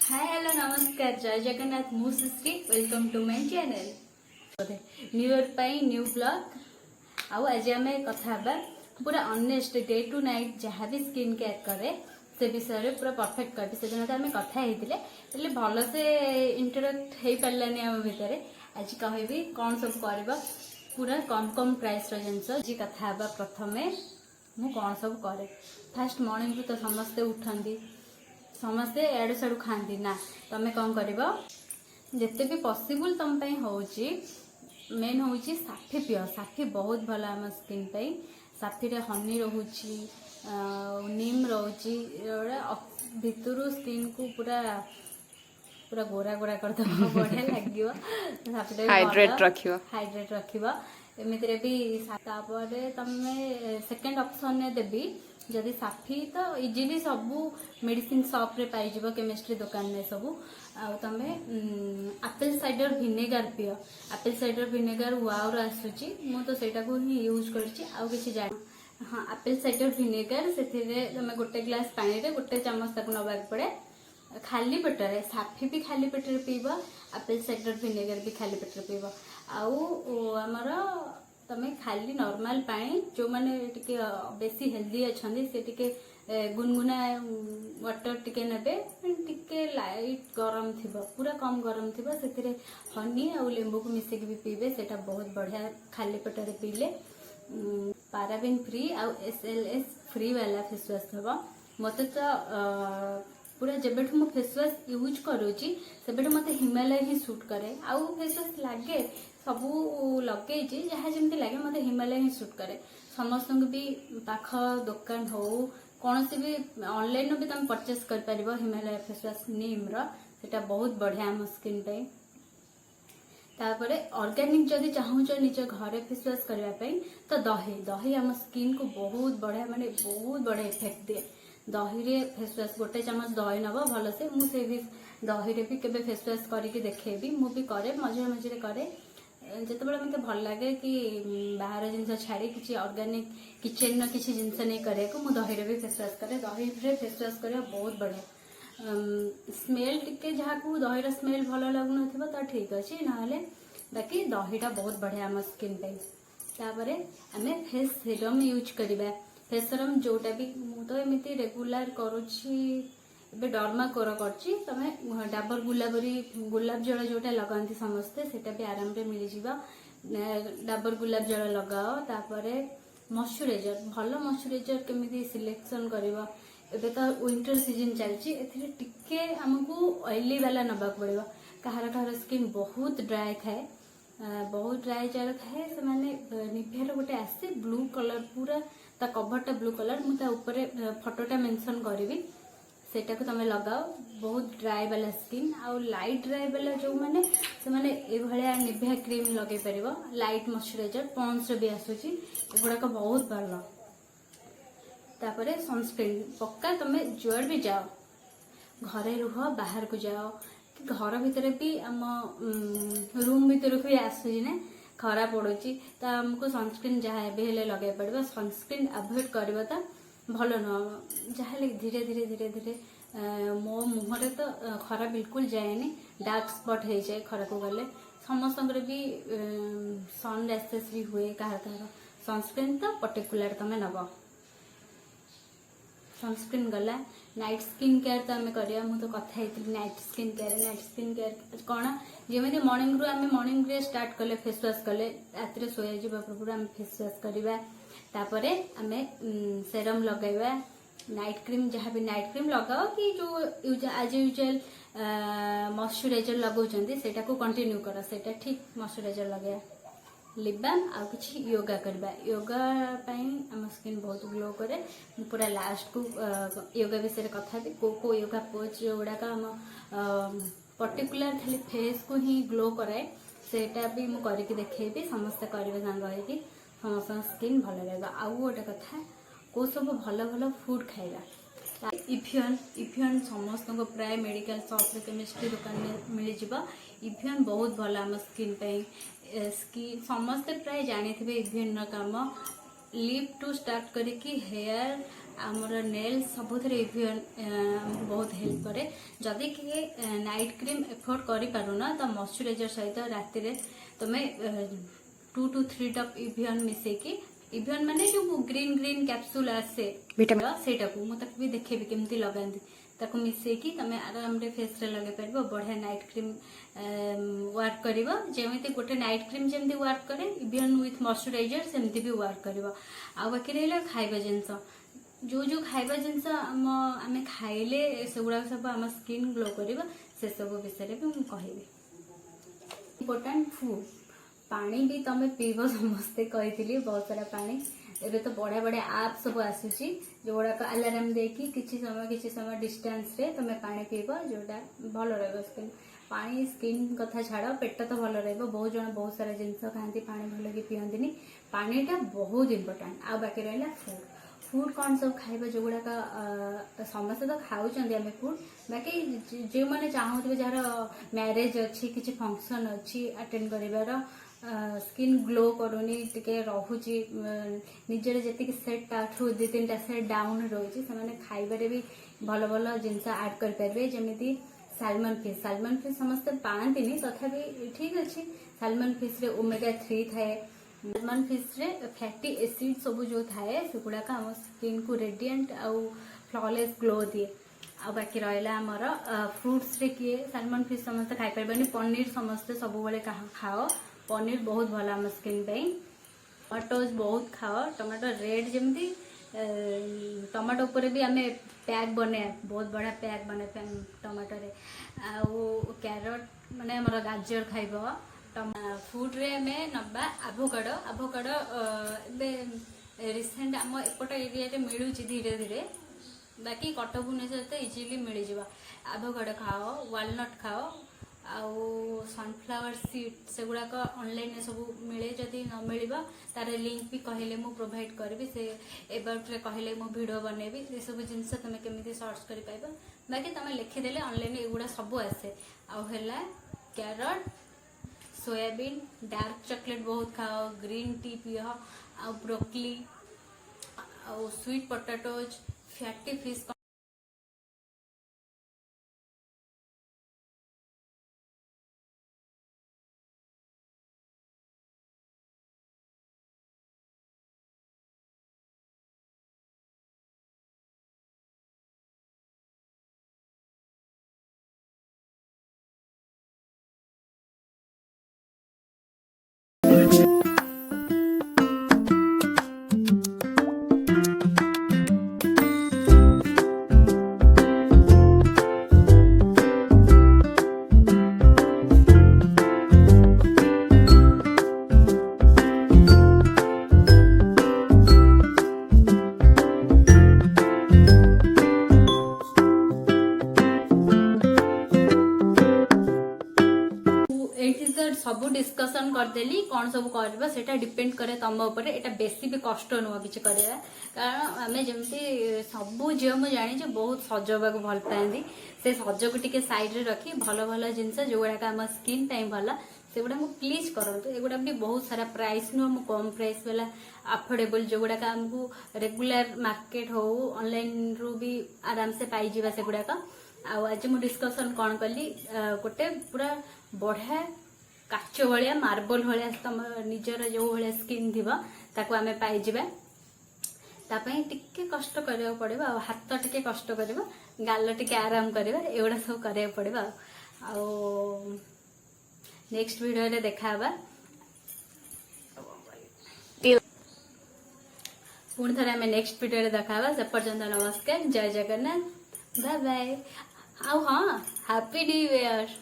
Hi hello नमस्कार जय जगन्नाथ मु Sushree welcome to my channel new year पाई न्यू ब्लॉग आउ आज आम कथा पूरा ऑनेस्ट डे टू नाइट जहाँ भी स्किन केयर करे से विषय में पूरा परफेक्ट कर से दिन तो आम कथा होते भल से इंटरेक्ट हो पारानी आम भितर आज कहबी कौन सब कर पूरा कम कम प्राइस जिनस आज कथा प्रथम मु कौन सब करे फास्ट मॉर्निंग तो समस्ते उठती समस्ते एडु साड़ू खाती ना तुम्हें कौन कर जिते भी पॉसिबल तुम होची मेन हूँ साफी पियो साफी बहुत भल आम स्किन पे साफी रे हनी रोची नीम रोची भितर स्किन को पूरा पूरा गोरा गोरा करदे बढ़िया लगे हाइड्रेट रखिबा एमितिरे भी तापरे तमे सेकेंड ऑप्शन ने देबी जदि साफी तो इजिली सबू मेडिसिन शॉप रे पाई जिवो केमिस्ट्री दुकान में सबू आ तमे एप्पल साइडर विनेगर पियो एप्पल साइडर विनेगर वाओ रो आसुची मु तो सेटा को ही यूज करची आ किछि जान हां एप्पल साइडर विनेगर सेथिरे तमे गोटे ग्लास पानी रे गोटे चम्मच ताको नबाक पड़े खाली पेटरे साफी भी खाली पेटरे पीबा एप्पल साइडर विनेगर भी खाली पेटरे पीबा आउ हमर तमें खाली नॉर्मल पानी जो माने टिके बेसी हेल्दी अच्छे से टिके गुनगुना वाटर टिके नेबे टिके लाइट गरम थिबो पूरा कम गरम थिबो सेतिरे हनी और लेंबू को मिसेक भी पीबे सेटा बहुत बढ़िया खाली पेटरे पीले पाराबिन फ्री और SLS फ्री वाला फेस वॉश हबो मते तो पूरा जब मु फेस वॉश यूज करूची सेबेठ मते हिमालय ही सूट करे आउ फेस वॉश लागे सबू लगे जहाँ जमी लगे मते हिमालय ही सूट करे समस्त भी पाख दुकान हो कौन सी भी ऑनलाइन भी तुम परचेस कर पारिबो हिमालय फेस वॉश नीम रो सेटा बहुत बढ़िया आम स्किन पे तापरे ऑर्गेनिक जदि चाहूच निज घरे फेस वॉश करबा पई तो दही दही आम स्किन को बहुत बढ़िया माने बहुत बढ़िया इफेक्ट दिए दही रे फेस वॉश गोटे चम्मच दही नब भल से मुझे भी दही रे भी केबे फेस वॉश करके देखेबी मु भी करे मझे मझे करे जिते मत भल लगे कि बाहर जिनस छाड़ी किसी ऑर्गेनिक किचन किसी जिनस नहीं करे को मु दही रे भी फेस वॉश करे दही रे फेस वॉश करे बहुत बढ़िया स्मेल टिके जहाँ को दही स्मेल भल लगुन तो ठीक अच्छे ना बाकी दहीटा बहुत बढ़िया आम स्किन पे तापर आम फेस सीरम यूज करवा फेस सीरम जोटा भी मु तो एमती रेगुलर करुच्छी ए डर्मा कोर कर डाबर गुलाब जल जोटा लगाती समस्ते सेटा भी आराम रे मिल जाव डाबर गुलाब जल लगाओ तापर मॉइस्चराइजर भल मॉइस्चराइजर केमिति सिलेक्शन करिवो एबे तो विंटर सीजन चलची एथिरे टिके हमको ऑयली वाला नबा पड़िबो कहार कहार स्किन बहुत ड्राई थाए बहुत ड्राई जार थाए से माने निभियार गोटे आसे ब्लू कलर पूरा ता कभरटा ब्लू कलर मु ता ऊपर फोटोटा मेंशन करिवि सेटा को तमे लगाओ बहुत ड्राई वाला स्किन आउ लाइट ड्राई वाला जो माने से माने ए भलिया निभिया क्रीम लगे परिबो लाइट मॉइस्चराइजर पॉन्ड्स भी आसुची एगुडा को बहुत भलो तापरे सनस्क्रीन पक्का तमे जुआर भी जाओ घरे रुह बाहर को जाओ कि घर भितर भी आम रूम भितर भी आसुची ना खरा पड़ुची तो हमको सनस्क्रीन जहाँ भी लगे पड़ो सनस्क्रीन अवॉइड करवा भल नुह जहाँ धीरे धीरे धीरे धीरे मो मुहरे तो खरा बिल्कुल जाएनि डार्क स्पॉट हो जाए खरा को गले समस्त भी सन रैसेस भी हुए कहार कहार सनस्क्रीन तो पर्टिकुलर तुम नब सनस्क्रीन गला नाइट स्किन केयर तो आम करिया मु तो कथा ही नाइट स्किन केयर कौन जमी मॉर्निंग रू आम मॉर्निंग रे स्टार्ट कले फेस वॉश कले रात शोया जावा पूर्व आम फेस वॉश करवा तापरे आम सेरम लगेवा नाइट क्रीम जहाँ भी नाइट क्रीम लगाओ कि जो आज यूजुअल मॉइस्चराइजर लगाउछंती सेटा को कंटिन्यू करो सेटा ठीक मॉइस्चराइजर लगे लिप बाम आ किछि योगा करबा योगा पई हम स्किन बहुत ग्लो करे पूरा लास्ट को योगा विषय रे कथा भी को योगा पोज जोड़ा का हम पर्टिकुलर खाली फेस को ही ग्लो कराए सेटा भी मु करके देखेबी समस्त करबे संग होइकी समस्त स्किन भल रहेगा आउ गोटे कथा को सब भल भल फूड खाइबा इफियन समस्त प्राय मेडिकल शॉप रे केमिस्ट्री दुकान में मिल जिवो इफियन बहुत भल आम स्किन पे स्किन समस्ते प्राय जानी थे इफियन काम लिप टू स्टार्ट करिकी हेयर आमर नेल सब इवियन बहुत हेल्प करे जदि कि नाइट क्रीम एफोर्ड कर पारुना तो मॉइस्चराइजर सहित राति रे तुम 2 to 3 टप इवियन मिसेकी इवियन माने जो ग्रीन ग्रीन कैप्सूल आसे सेटा को मु तक भी देखेबी केमती लगांती ताको मिसेकी तमे आराम रे फेस रे लगे परबो बढ़िया नाइट क्रीम वर्क करिवो जेमिति गोटे नाइट क्रीम जेमिति वर्क करे इवियन विथ मॉइस्चराइजर सेमिति भी वर्क करिवो आ बाकी रहला खाइबा जिंस जो जो खाइबा जिंस आमे खाइले सेगुडा सब हम स्किन ग्लो करिवो से सब विषय रे भी मु कहिबी इम्पोर्टेंट फूड पानी भी तुम पीब समस्ते कही बहुत सारा पानी एबे तो बढ़िया बढ़िया आप सब आसूची जोड़ाक अलार्म देकी किसी समय डिस्टेंस रे तुम पानी पीब जोटा भल रहा स्किन पानी स्किन कथा छाड़ पेट तो भल रहा बहुत जन बहुत सारा जिनस खाती पानी भल कि पियंती पानीटा बहुत इंपोर्टेंट आ बाकी रहा फूड फूड कौन सब खाइबा जो गुड़ाक समस्त तो खाऊँ आम फूड बाकी जो मैंने चाहूे जार मैरेज अच्छी किसी फंक्शन अच्छी अटेंड कर स्किन ग्लो करूनी टिके रोची निजर जी सेट आठू 2-3टा सेट डाउन रोचे से खाइबारे भी भल भल जिनस आड करेंगे जमी सालमन फिश समस्ते पाती तथापि ठीक अच्छे सालमन फिश रे ओमेगा 3 थाए सालमन फिश रे फैटी एसिड सब जो थाए से गुड़ाक आम स्किन को रेडिएंट आउ फ्लॉलेस ग्लो दिए आ बाकी रहा आमर फ्रुट्स रे किए सालमन फिश समस्ते खाई पारे पनीर समस्ते सब बेले खाओ पनीर बहुत भल आम स्किन टमाटोज बहुत खाओ टमाटो रेड जमी टमाटो उपर भी आम पैक बने बहुत बढ़िया पैक बने टमाटो रे कैरट माने हमर गाजर खाइब फूड रे आमे नबा आभोकाडो आभोकाडो रिसेंट आम एपट एरिया रे मिलूँ धीरे धीरे बाकी कटक भुवनेश्वर तो इजिली मिल जाव आभोकाडो खाओ वालनट खाओ आउ सनफ्लावर सीड से गुड़ाक ऑनलाइन सब मिले जदि न मिल तार लिंक भी कहले मु प्रोवाइड करी से एबाउट रे कहले मु वीडियो बनैबी ये सब जिनस तुम केमिति सर्च करि पाइबो बाकी तुम लिखिदेले ऑनलाइन एगुड़ा सब आसे आउ हैला कैरट सोयाबीन डार्क चॉकलेट बहुत खाओ ग्रीन टी पियो आउ ब्रोकली आउ स्वीट पोटैटोज फैटी फिश सब डिस्कसन करदेली कौन सब करबा सेटा डिपेंड करे तम ऊपर एटा बेसी भी कष्ट नुह किछि करिया कारण आमे जेमती सब झियो मु जानी बहुत सजवा को भल पाती से सज को टिके साइड रे रखी भल भल जिनस जोगुड़ा आम स्किन टाइम भल से गुड़ा प्लीज करंतु एगुड़ा भी बहुत सारा प्राइस नुह मु कम प्राइस वाला अफोर्डेबल जोगुड़ा आमको रेगुलर मार्केट हो ऑनलाइन रु भी आराम से पाई जिबा से गुड़ाक आज मु डिस्कसन कौन कली गोटे पूरा बढ़िया काच भाया मार्बल भाया तुम निजर जो भाया स्किन थी ताको आमे पाई जिबा तापई टिके कष्ट करिया पड़िबा हाथ टिके कष्ट करिबा गाल टिके आराम करिबा एगुड़ा सब करिया पड़िबा आ नेक्स्ट वीडियो रे देखाबा पुणी थरे आमे नेक्स्ट वीडियो रे देखाबा से पर्यंत नमस्कार जय जगन्नाथ बाय बाय आ हाँ हैप्पी न्यू ईयर।